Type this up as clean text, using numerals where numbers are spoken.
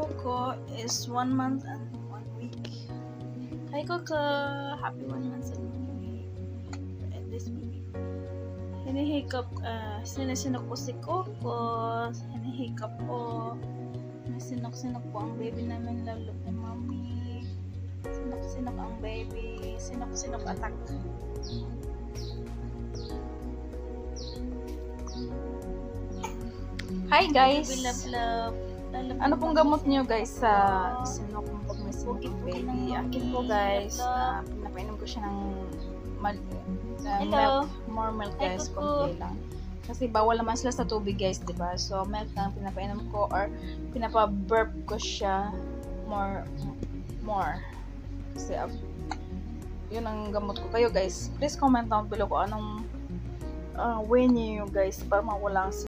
Coco is 1 month and 1 week. Hi Coco! Happy 1 month and 1 week. And this baby. Hinihikap, sinasinok ko si Coco. Hinihikap ko. Sinok-sinok po ang baby namin. Love ni mommy. Sinok-sinok ang baby. Sinok-sinok attack. Hi guys! Baby love. Ano pong gamot niyo guys sa sinok pag may sinok ang baby? Akin po guys, pinapainom ko siya ng milk, more milk guys, konti lang. Kasi bawal naman sila sa tubig guys, diba? So milk lang pinapainom ko or pinapa-burp ko siya more. Kasi yun ang gamot ko. Kayo guys, please comment down below kung anong way niyo guys para mawala ang